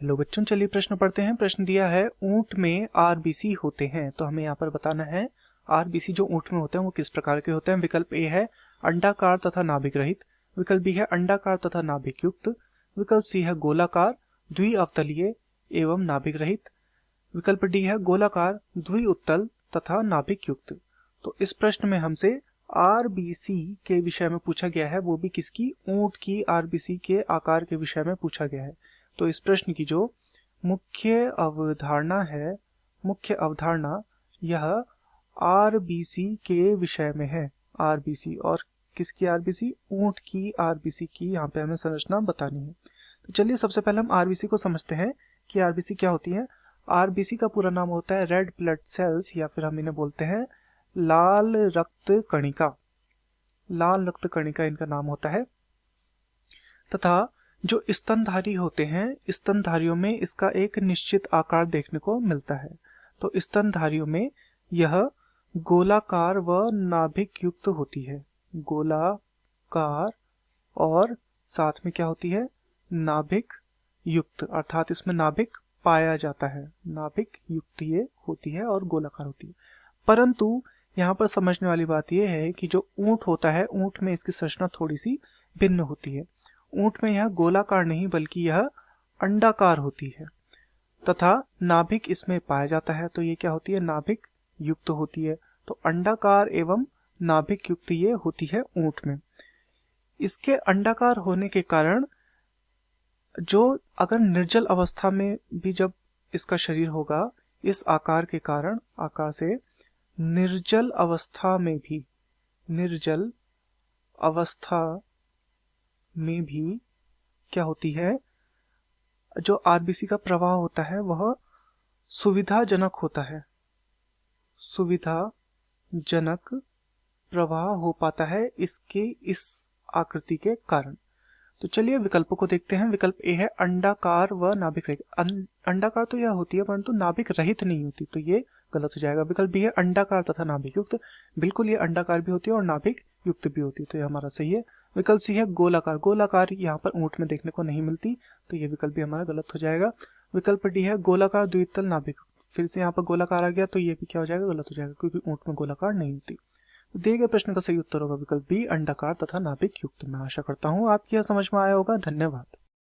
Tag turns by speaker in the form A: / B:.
A: Hello बच्चों, चलिए प्रश्न पढ़ते हैं। प्रश्न दिया है ऊंट में आरबीसी होते हैं, तो हमें यहाँ पर बताना है आरबीसी जो ऊंट में होते हैं वो किस प्रकार के होते हैं। विकल्प ए है अंडाकार तथा नाभिक रहित, विकल्प बी है अंडाकार तथा नाभिक युक्त, विकल्प सी है गोलाकार द्विअवतलीय एवं नाभिक रहित, विकल्प डी है गोलाकार द्विउत्तल तथा नाभिक युक्त। तो इस प्रश्न में हमसे आरबीसी के विषय में पूछा गया है, वो भी किसकी, ऊंट की आरबीसी के आकार के विषय में पूछा गया है। तो इस प्रश्न की जो मुख्य अवधारणा यह आरबीसी के विषय में है। आरबीसी और किसकी आरबीसी, ऊंट की आरबीसी की यहाँ पे हमें संरचना बतानी है। तो चलिए सबसे पहले हम आरबीसी को समझते हैं कि आरबीसी क्या होती है। आरबीसी का पूरा नाम होता है रेड ब्लड सेल्स, या फिर हम इन्हें बोलते हैं लाल रक्त कणिका। लाल रक्त कणिका इनका नाम होता है। तथा जो स्तनधारी होते हैं, स्तनधारियों में इसका एक निश्चित आकार देखने को मिलता है। तो स्तनधारियों में यह गोलाकार व नाभिक युक्त होती है। गोलाकार और साथ में क्या होती है, नाभिक युक्त, अर्थात इसमें नाभिक पाया जाता है। नाभिक युक्त ये होती है और गोलाकार होती है। परंतु यहाँ पर समझने वाली बात यह है कि जो ऊंट होता है, ऊंट में इसकी संरचना थोड़ी सी भिन्न होती है। ऊंट में यह गोलाकार नहीं बल्कि यह अंडाकार होती है तथा नाभिक इसमें पाया जाता है। तो ये क्या होती है, नाभिक युक्त होती है। तो अंडाकार एवं नाभिक युक्त ये होती है ऊंट में। इसके अंडाकार होने के कारण जो अगर निर्जल अवस्था में भी जब इसका शरीर होगा, इस आकार के कारण, आकार से निर्जल अवस्था में भी क्या होती है, जो आरबीसी का प्रवाह होता है वह सुविधाजनक होता है। सुविधाजनक प्रवाह हो पाता है इसके इस आकृति के कारण। तो चलिए विकल्पों को देखते हैं। विकल्प ए है अंडाकार व नाभिक रहित। अंडाकार तो यह होती है परंतु नाभिक रहित नहीं होती, तो ये गलत हो जाएगा। विकल्प बी है अंडाकार तथा नाभिक युक्त। बिल्कुल ये अंडाकार भी होती है और नाभिक युक्त भी होती है, तो ये हमारा सही है। विकल्प सी है गोलाकार। गोलाकार यहाँ पर ऊंट में देखने को नहीं मिलती, तो ये विकल्प भी हमारा गलत हो जाएगा। विकल्प डी है गोलाकार द्वितल नाभिक। फिर से यहाँ पर गोलाकार आ गया, तो ये भी क्या हो जाएगा, गलत हो जाएगा, क्योंकि ऊंट में गोलाकार नहीं होती। दिए गए प्रश्न का सही उत्तर होगा विकल्प बी अंडाकार तथा नाभिक युक्त। मैं आशा करता हूँ आपकी यह समझ में आया होगा। धन्यवाद।